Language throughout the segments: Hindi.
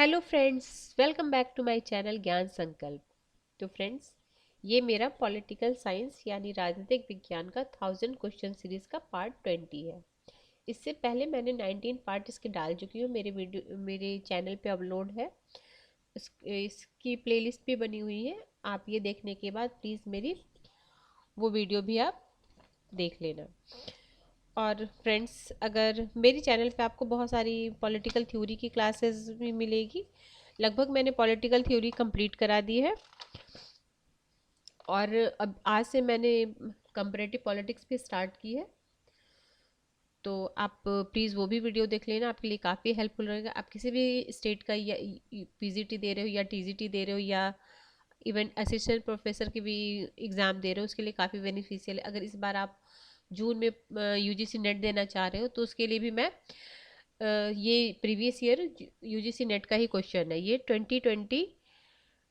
Hello friends, welcome back to my channel Gyan Sankalp. तो फ्रेंड्स, ये मेरा पॉलिटिकल साइंस यानी राजनीतिक विज्ञान का 1000 क्वेश्चन सीरीज़ का पार्ट 20 है। इससे पहले मैंने 19 पार्ट इसके डाल चुकी हूँ। मेरे चैनल पे अपलोड है। इसकी प्लेलिस्ट भी बनी हुई है। आप ये देखने के बाद प्लीज़ मेरी वो वीडियो भी आप देख लेना। और फ्रेंड्स, अगर मेरी चैनल पे आपको बहुत सारी पॉलिटिकल थ्योरी की क्लासेस भी मिलेगी। लगभग मैंने पॉलिटिकल थ्योरी कंप्लीट करा दी है और अब आज से मैंने कंपैरेटिव पॉलिटिक्स भी स्टार्ट की है। तो आप प्लीज़ वो भी वीडियो देख लेना, आपके लिए काफ़ी हेल्पफुल रहेगा। आप किसी भी स्टेट का या पीजीटी दे रहे हो या टीजीटी दे रहे हो या इवन असिस्टेंट प्रोफेसर की भी एग्ज़ाम दे रहे हो, उसके लिए काफ़ी बेनिफिशियल है। अगर इस बार आप जून में यूजीसी नेट देना चाह रहे हो तो उसके लिए भी मैं ये प्रीवियस ईयर यूजीसी नेट का ही क्वेश्चन है। ये 2020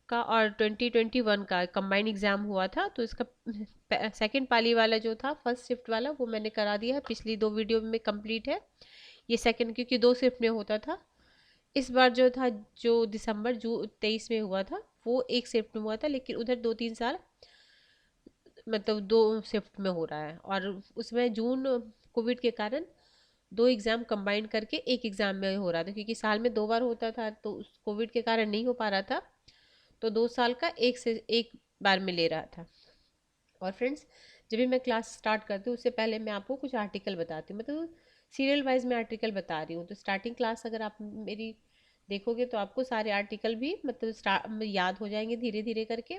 का और 2021 का कंबाइंड एग्ज़ाम हुआ था, तो इसका सेकंड पाली वाला जो था, फर्स्ट शिफ्ट वाला, वो मैंने करा दिया है। पिछली 2 वीडियो में कंप्लीट है। ये सेकंड क्योंकि 2 शिफ्ट में होता था। इस बार जो था, जो दिसंबर 23 में हुआ था, वो 1 शिफ्ट में हुआ था, लेकिन उधर 2-3 साल मतलब 2 शिफ्ट में हो रहा है। और उसमें जून कोविड के कारण 2 एग्ज़ाम कंबाइन करके 1 एग्ज़ाम में हो रहा था, क्योंकि साल में 2 बार होता था, तो उस कोविड के कारण नहीं हो पा रहा था। तो 2 साल का एक से एक बार में ले रहा था। और फ्रेंड्स, जब भी मैं क्लास स्टार्ट करती हूँ उससे पहले मैं आपको कुछ आर्टिकल बताती हूँ, मतलब सीरियल वाइज मैं आर्टिकल बता रही हूँ। तो स्टार्टिंग क्लास अगर आप मेरी देखोगे तो आपको सारे आर्टिकल भी मतलब याद हो जाएंगे धीरे धीरे करके।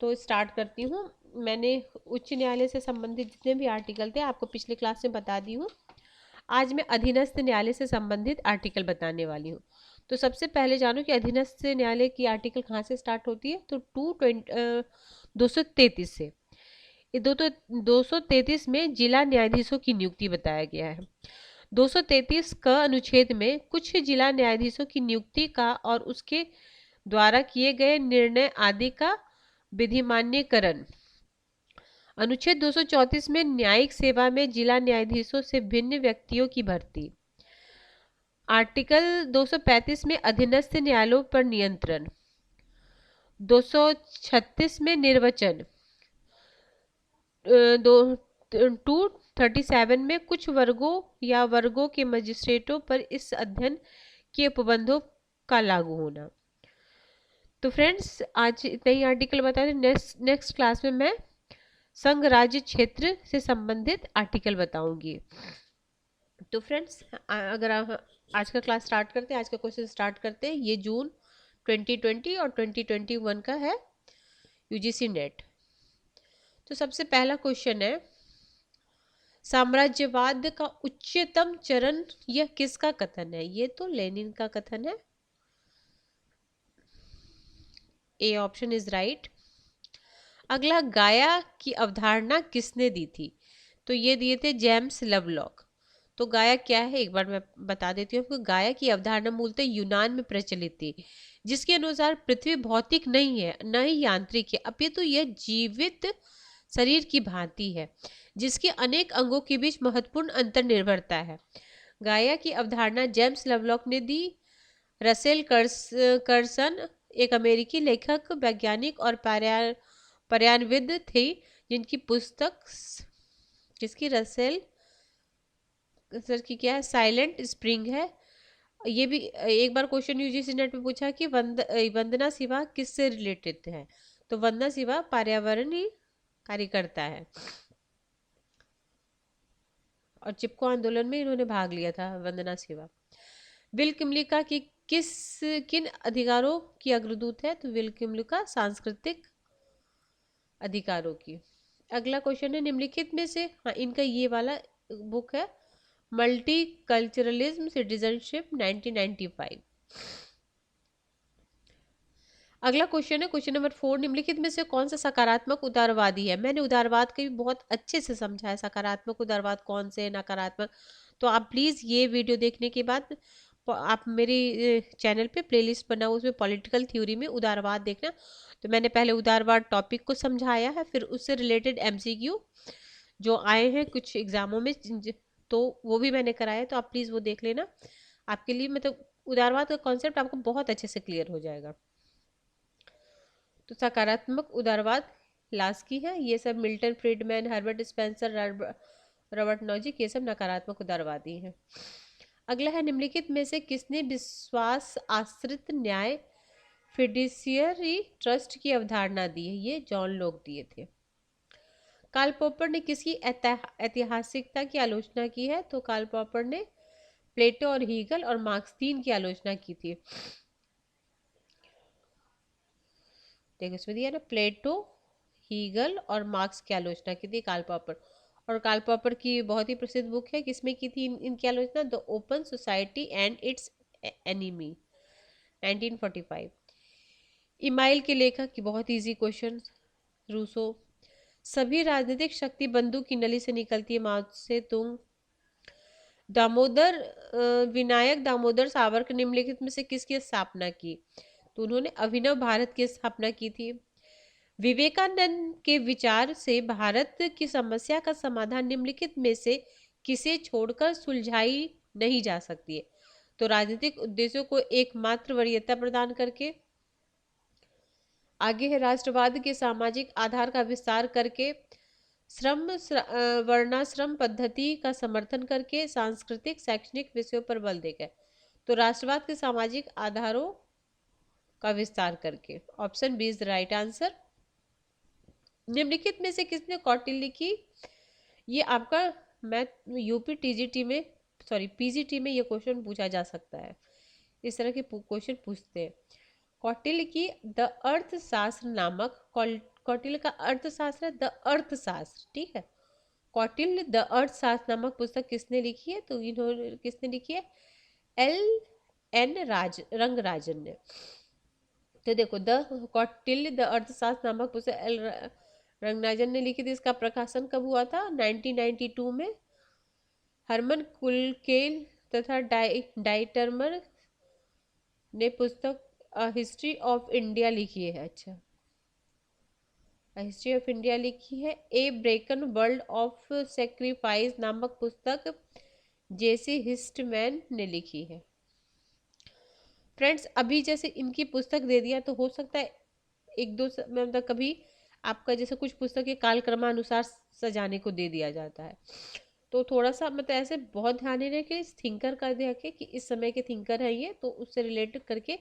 तो स्टार्ट करती हूँ। मैंने उच्च न्यायालय से संबंधित जितने भी आर्टिकल थे आपको पिछले क्लास में बता दी हूँ। आज मैं अधीनस्थ न्यायालय से संबंधित आर्टिकल बताने वाली हूँ। तो सबसे पहले जानो कि अधीनस्थ न्यायालय की आर्टिकल कहाँ से स्टार्ट होती है। तो 233 से। ये 233 में जिला न्यायाधीशों की नियुक्ति बताया गया है। 233 का अनुच्छेद में कुछ जिला न्यायाधीशों की नियुक्ति का और उसके द्वारा किए गए निर्णय आदि का विधिमान्यकरण। अनुच्छेद 234 में न्यायिक सेवा में जिला न्यायाधीशों से भिन्न व्यक्तियों की भर्ती। आर्टिकल 235 में अधीनस्थ न्यायालयों पर नियंत्रण। 236 में निर्वाचन। 237 में कुछ वर्गों या वर्गों के मजिस्ट्रेटों पर इस अध्ययन के उपबंधों का लागू होना। तो फ्रेंड्स, आज इतना ही आर्टिकल बता दें। नेक्स्ट क्लास में मैं संघ राज्य क्षेत्र से संबंधित आर्टिकल बताऊंगी। तो फ्रेंड्स, अगर आज का क्लास स्टार्ट करते हैं, आज का क्वेश्चन स्टार्ट करते हैं। ये जून 2020 और 2021 का है यूजीसी नेट। तो सबसे पहला क्वेश्चन है, साम्राज्यवाद का उच्चतम चरण यह किसका कथन है। ये तो लेनिन का कथन है। A option is right. अगला, गाया की अवधारणा किसने दी थी। तो ये दिए थे जेम्स लवलॉक। तो गाया क्या है एक बार मैं बता देती हूँ आपको। गाया की अवधारणा मूलतः यूनान में प्रचलित थी, जिसके अनुसार पृथ्वी भौतिक नहीं है, न ही यांत्रिक है, अपितु यह जीवित शरीर की भांति है, जिसके अनेक अंगों के बीच महत्वपूर्ण अंतर निर्भरता है। गाया की अवधारणा जेम्स लवलॉक ने दी। रसेल कर्सन एक अमेरिकी लेखक, वैज्ञानिक और पर्यावरणविद थे, जिनकी पुस्तक, जिसकी रसेल सर की क्या है, साइलेंट स्प्रिंग है। ये भी एक बार क्वेश्चन यूजीसी नेट में पूछा कि वंदना शिवा किससे रिलेटेड है। तो वंदना शिवा पर्यावरणीय कार्यकर्ता है और चिपको आंदोलन में इन्होंने भाग लिया था, वंदना शिवा। विल किमलिका की किन अधिकारों की अग्रदूत है। तो विल किमलिका सांस्कृतिक अधिकारों की। अगला क्वेश्चन है, निम्नलिखित में से, हाँ इनका ये वाला बुक है, मल्टी कल्चरलिज्म सिटीजनशिप 1995। अगला क्वेश्चन है, क्वेश्चन नंबर 4, निम्नलिखित में से कौन सा सकारात्मक उदारवादी है। मैंने उदारवाद का भी बहुत अच्छे से समझा है, सकारात्मक उदारवाद कौन से, नकारात्मक। तो आप प्लीज़ ये वीडियो देखने के बाद आप मेरी चैनल पे प्लेलिस्ट बना हुआ, उसमें पॉलिटिकल थ्योरी में उदारवाद देखना। तो मैंने पहले उदारवाद टॉपिक को समझाया है, फिर उससे रिलेटेड एमसीक्यू जो आए हैं कुछ एग्जामों में, तो वो भी मैंने कराया। तो आप प्लीज़ वो देख लेना, आपके लिए मतलब उदारवाद का कॉन्सेप्ट आपको बहुत अच्छे से क्लियर हो जाएगा। तो सकारात्मक उदारवाद लास्की है, ये सब Milton Friedman, Herbert Spencer, Robert Nozick, ये सब नकारात्मक उदारवादी हैं। अगला है, निम्नलिखित में से किसने विश्वास आश्रित न्याय फिड्यूशियरी ट्रस्ट की अवधारणा दी है? ये जॉन लोक दिए थे। कार्ल पॉपर ने किसकी ऐतिहासिकता की आलोचना की है? तो कार्ल पॉपर ने प्लेटो और हीगल और मार्क्स, तीन की आलोचना की थी। देखो इसमें दिया ना, प्लेटो, हीगल और मार्क्स की आलोचना की थी कार्ल पॉपर। और कार्ल पॉपर की बहुत ही प्रसिद्ध बुक है, किसमें की थी इनकी आलोचना? The open society and it's enemy, 1945। Email के लेखक की बहुत इजी क्वेश्चन, रूसो। सभी राजनीतिक शक्ति बंदूक की नली से निकलती है, माओ से तुंग। दामोदर विनायक दामोदर सावरकर निम्नलिखित में से किसकी स्थापना की? तो उन्होंने अभिनव भारत की स्थापना की थी। विवेकानंद के विचार से भारत की समस्या का समाधान निम्नलिखित में से किसे छोड़कर सुलझाई नहीं जा सकती है? तो राजनीतिक उद्देश्यों को एकमात्र वरीयता प्रदान करके। आगे है, राष्ट्रवाद के सामाजिक आधार का विस्तार करके, वर्णाश्रम पद्धति का समर्थन करके, सांस्कृतिक शैक्षणिक विषयों पर बल देकर। तो राष्ट्रवाद के सामाजिक आधारों का विस्तार करके, option B is the right answer. निम्नलिखित में से किसने कौटिल्य की, ये आपका मैथ यूपी टीजीटी में, सॉरी पीजीटी में ये क्वेश्चन पूछा जा सकता है, इस तरह के क्वेश्चन पूछते हैं। कौटिल्य की द अर्थशास्त्र नामक, कौटिल्य का अर्थशास्त्र है द अर्थशास्त्र, ठीक है। कौटिल्य द अर्थशास्त्र नामक पुस्तक किसने लिखी है? तो इन्होंने किसने लिखी है? एल एन रंगराजन ने। तो देखो, द कौटिल्य द अर्थशास्त्र नामक पुस्तक एल रंगराजन ने लिखी थी। इसका प्रकाशन कब हुआ था? 1992 में। हरमन कुलकेल तथा डाइटरमर ने पुस्तक हिस्ट्री ऑफ इंडिया लिखी है। अच्छा, हिस्ट्री ऑफ इंडिया लिखी है। ए ब्रेकन वर्ल्ड ऑफ सेक्रीफाइस नामक पुस्तक जेसी हिस्टमैन ने लिखी है। फ्रेंड्स, अभी जैसे इनकी पुस्तक दे दिया तो हो सकता है एक दो मतलब कभी आपका जैसे कुछ पुस्तकें कालक्रमानुसार सजाने को दे दिया जाता है, तो थोड़ा सा मतलब ऐसे बहुत ध्यान नहीं रखे, थिंकर कर दिया कि इस समय के थिंकर है ये, तो उससे रिलेटेड करके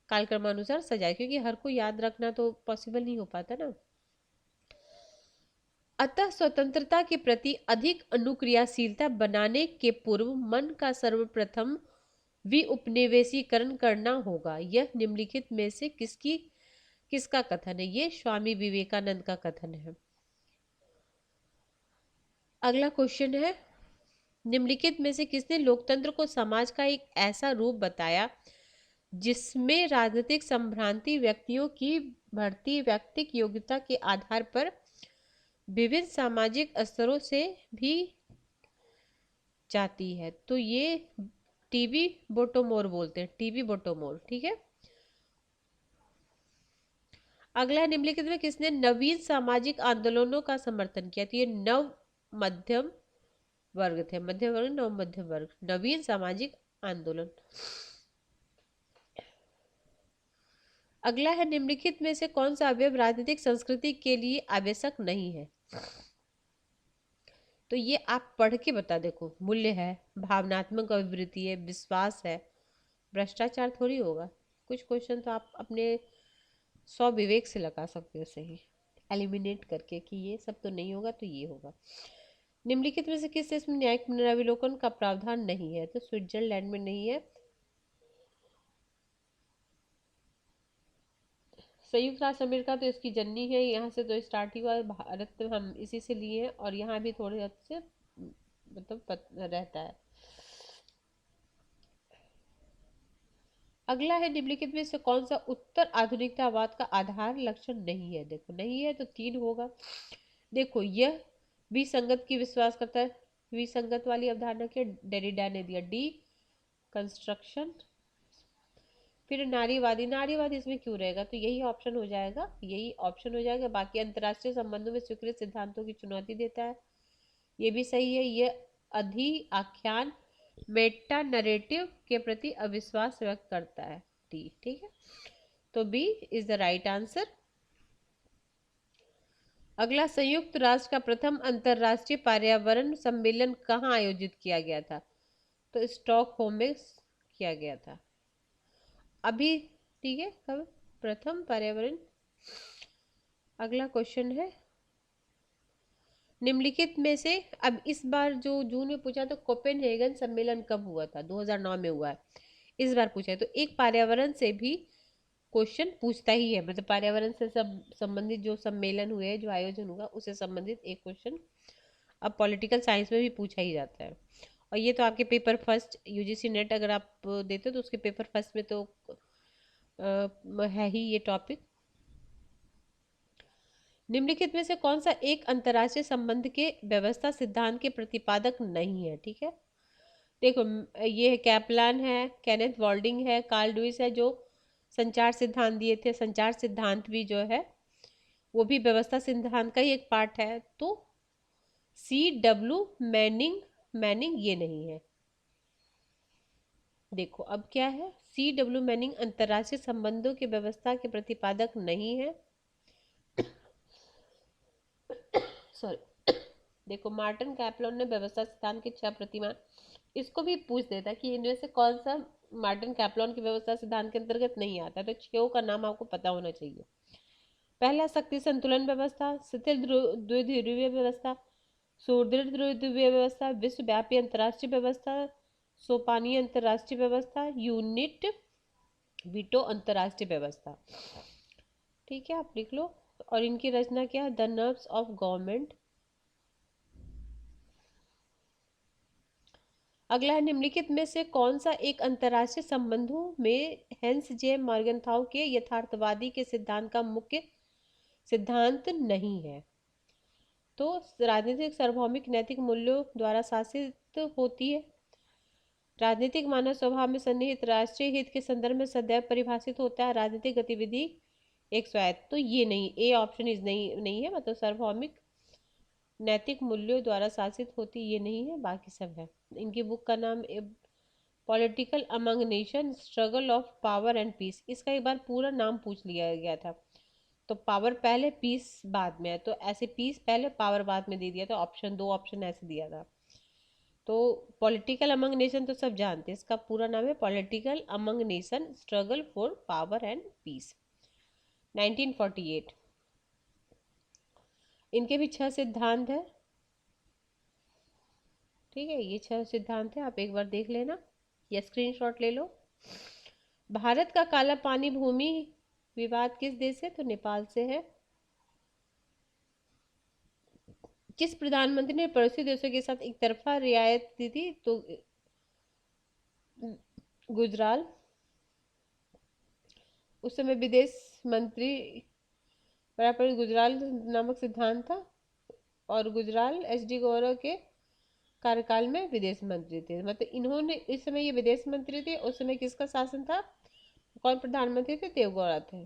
कालक्रमानुसार सजाए, क्योंकि हर को याद रखना तो पॉसिबल नहीं हो पाता ना। अतः स्वतंत्रता के प्रति अधिक अनुक्रियाशीलता बनाने के पूर्व मन का सर्वप्रथम विउपनिवेशीकरण करना होगा। यह निम्नलिखित में से किसका कथन है? ये स्वामी विवेकानंद का कथन है। अगला क्वेश्चन है, निम्नलिखित में से किसने लोकतंत्र को समाज का एक ऐसा रूप बताया जिसमें राजनीतिक संभ्रांति व्यक्तियों की बढ़ती व्यक्तिक योग्यता के आधार पर विभिन्न सामाजिक स्तरों से भी जाती है? तो ये टीबी बोटोमोर बोलते हैं, टीबी बोटोमोर, ठीक है। अगला, निम्नलिखित में किसने नवीन सामाजिक आंदोलनों का समर्थन किया? तो ये नव मध्यम वर्ग थे, मध्यम वर्ग, नव मध्यम वर्ग, नवीन सामाजिक आंदोलन। अगला है, निम्नलिखित में से कौन सा अवयव राजनीतिक संस्कृति के लिए आवश्यक नहीं है? तो ये आप पढ़ के बता। देखो, मूल्य है, भावनात्मक अभिवृत्ति है, विश्वास है, भ्रष्टाचार थोड़ी होगा। कुछ क्वेश्चन तो आप अपने विवेक से लगा सकते हो सही, एलिमिनेट करके कि ये सब तो नहीं होगा तो ये होगा। निम्नलिखित में से किस देश में न्यायिक पुनरावलोकन का प्रावधान नहीं है? तो स्विट्जरलैंड में नहीं है। संयुक्त राष्ट्र अमेरिका तो इसकी जननी है, यहाँ से तो स्टार्ट ही हुआ है, भारत तो हम इसी से लिए हैं, और यहाँ भी थोड़े हद से मतलब रहता है। अगला है, निम्नलिखित में से कौन सा उत्तर आधुनिकतावाद का आधार लक्षण नहीं है? देखो, नहीं है तो 3 होगा। देखो, यह विसंगत की विश्वास करता है, विसंगत वाली अवधारणा के डेरिडा ने दिया। D construction. फिर नारीवादी, नारीवादी इसमें क्यों रहेगा? तो यही ऑप्शन हो जाएगा, यही ऑप्शन हो जाएगा। बाकी अंतर्राष्ट्रीय संबंधों में स्वीकृत सिद्धांतों की चुनौती देता है, ये भी सही है। यह अधि आख्यान मेटा नरेटिव के प्रति अविश्वास व्यक्त करता है। डी, ठीक है, तो B is the right answer. अगला, संयुक्त राष्ट्र का प्रथम अंतरराष्ट्रीय पर्यावरण सम्मेलन कहाँ आयोजित किया गया था? तो स्टॉकहोम में किया गया था अभी, ठीक है, कब प्रथम पर्यावरण। अगला क्वेश्चन है, निम्नलिखित में से, अब इस बार जो जून में पूछा तो कोपेनहेगन सम्मेलन कब हुआ था? 2009 में हुआ है। इस बार पूछा है तो एक पर्यावरण से भी क्वेश्चन पूछता ही है, मतलब पर्यावरण से सब संबंधित जो सम्मेलन हुए, जो आयोजन हुआ उससे संबंधित एक क्वेश्चन अब पॉलिटिकल साइंस में भी पूछा ही जाता है। और ये तो आपके पेपर फर्स्ट यूजीसी नेट अगर आप देते हो तो उसके पेपर फर्स्ट में तो है ही ये टॉपिक। निम्नलिखित में से कौन सा एक अंतर्राष्ट्रीय संबंध के व्यवस्था सिद्धांत के प्रतिपादक नहीं है? ठीक है, देखो ये है कैपलान है, केनेथ वॉल्डिंग है, कार्ल लुईस है, जो संचार सिद्धांत दिए थे। संचार सिद्धांत भी जो है वो भी व्यवस्था सिद्धांत का ही एक पार्ट है। तो सी डब्ल्यू मैनिंग, मैनिंग ये नहीं है। देखो अब क्या है, सी डब्ल्यू मैनिंग अंतर्राष्ट्रीय संबंधों की व्यवस्था के प्रतिपादक नहीं है। सॉरी, देखो मार्टिन कैपलॉन ने व्यवस्था सिद्धांत के 6 प्रतिमान, इसको भी पूछ देता कि इनमें से कौन सा मार्टिन कैपलॉन की व्यवस्था सिद्धांत के अंतर्गत नहीं आता, तो 6 का नाम आपको पता होना चाहिए। पहला, शक्ति संतुलन व्यवस्था, शिथिल द्विध्रुवीय व्यवस्था, सुदृढ़ द्विध्रुवीय व्यवस्था, विश्वव्यापी अंतर्राष्ट्रीय व्यवस्था, सोपानी अंतर्राष्ट्रीय व्यवस्था, यूनिट वीटो अंतर्राष्ट्रीय व्यवस्था। ठीक है, आप लिख लो। और इनकी रचना क्या है? The nerves of government. अगला है, निम्नलिखित में से कौन सा एक अंतर्राष्ट्रीय संबंधों में हेंस जे मॉर्गनथाउ के यथार्थवादी के सिद्धांत का मुख्य सिद्धांत नहीं है? तो राजनीतिक सार्वभौमिक नैतिक मूल्यों द्वारा शासित होती है, राजनीतिक मानव स्वभाव में सन्निहित राष्ट्रीय हित के संदर्भ में सदैव परिभाषित होता है, राजनीतिक गतिविधि एक स्वायत्त। तो ये नहीं, ए ऑप्शन इज नहीं है, मतलब सार्वभौमिक नैतिक मूल्यों द्वारा शासित होती, ये नहीं है, बाकी सब है। इनकी बुक का नाम political among nation, struggle of power and peace. इसका एक बार पूरा नाम पूछ लिया गया था, तो पावर पहले पीस बाद में है, तो ऐसे पीस पहले पावर बाद में दे दिया था, ऑप्शन 2 ऑप्शन ऐसे दिया था। तो पॉलिटिकल अमंग नेशन तो सब जानते हैं, इसका पूरा नाम है political among nation, struggle for power and peace, 1948। इनके भी 6 सिद्धांत है। ठीक है, ये 6 सिद्धांत है, आप एक बार देख लेना या स्क्रीनशॉट ले लो। भारत का काला पानी भूमि विवाद किस देश से? तो नेपाल से है। किस प्रधानमंत्री ने पड़ोसी देशों के साथ एक तरफा रियायत दी थी? तो गुजराल, उस समय विदेश मंत्री बराबर गुजराल नामक सिद्धांत था, और गुजराल एच डी गौरव के कार्यकाल में विदेश मंत्री थे, मतलब इन्होंने इस समय ये विदेश मंत्री थे, उस समय किसका शासन था? कौन प्रधानमंत्री थे? देवगौड़ा थे।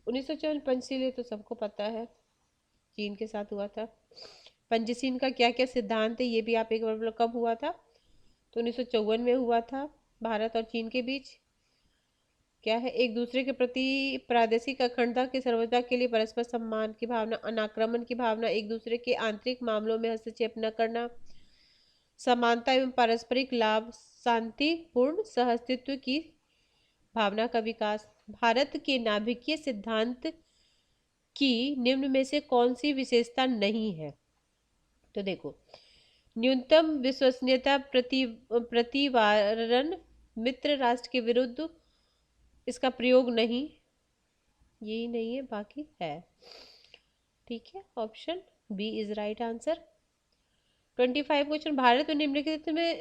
1954 पंचशील तो सबको पता है, चीन के साथ हुआ था। पंचशील का क्या क्या सिद्धांत है ये भी आप एक बार बोलो, कब हुआ था? तो 1954 में हुआ था, भारत और चीन के बीच। क्या है? एक दूसरे के प्रति प्रादेशिक अखंडता की सर्वोच्चता के लिए परस्पर सम्मान की भावना, अनाक्रमण की भावना, एक दूसरे के आंतरिक मामलों में हस्तक्षेप न करना, समानता एवं पारस्परिक लाभ, शांतिपूर्ण सहअस्तित्व की भावना का विकास। भारत के नाभिकीय सिद्धांत की निम्न में से कौन सी विशेषता नहीं है? तो देखो, न्यूनतम विश्वसनीयता, प्रतिवारण, मित्र राष्ट्र के विरुद्ध इसका प्रयोग नहीं, यही नहीं है, बाकी है। ठीक है, option B is right answer. 25 question, Bharat में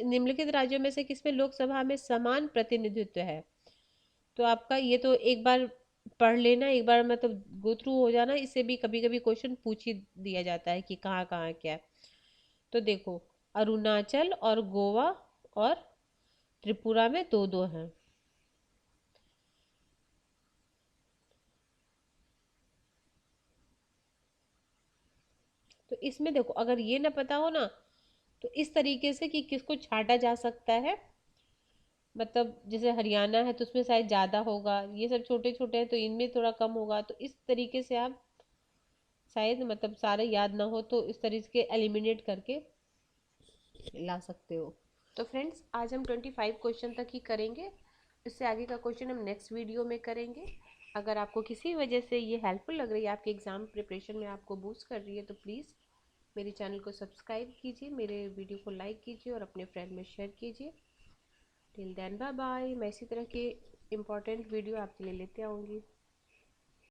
निम्नलिखित राज्यों में से किसमें लोकसभा में समान प्रतिनिधित्व है? तो आपका ये तो एक बार पढ़ लेना, एक बार मतलब गो थ्रू हो जाना, इससे भी कभी कभी क्वेश्चन पूछ ही दिया जाता है कि कहाँ कहाँ क्या है। तो देखो, अरुणाचल और गोवा और त्रिपुरा में 2-2 हैं। तो इसमें देखो, अगर ये ना पता हो ना तो इस तरीके से कि किसको छांटा जा सकता है, मतलब जैसे हरियाणा है तो उसमें शायद ज़्यादा होगा, ये सब छोटे छोटे हैं तो इनमें थोड़ा कम होगा, तो इस तरीके से आप शायद मतलब सारे याद ना हो तो इस तरीके के एलिमिनेट करके ला सकते हो। तो फ्रेंड्स आज हम 25 क्वेश्चन तक ही करेंगे, इससे आगे का क्वेश्चन हम नेक्स्ट वीडियो में करेंगे। अगर आपको किसी वजह से ये हेल्पफुल लग रही है, आपके एग्ज़ाम प्रिपरेशन में आपको बूस्ट कर रही है, तो प्लीज़ मेरे चैनल को सब्सक्राइब कीजिए, मेरे वीडियो को लाइक कीजिए और अपने फ्रेंड में शेयर कीजिए। टिल देन बाय बाय, मैं इसी तरह के इम्पोर्टेंट वीडियो आपके लिए लेते आऊँगी।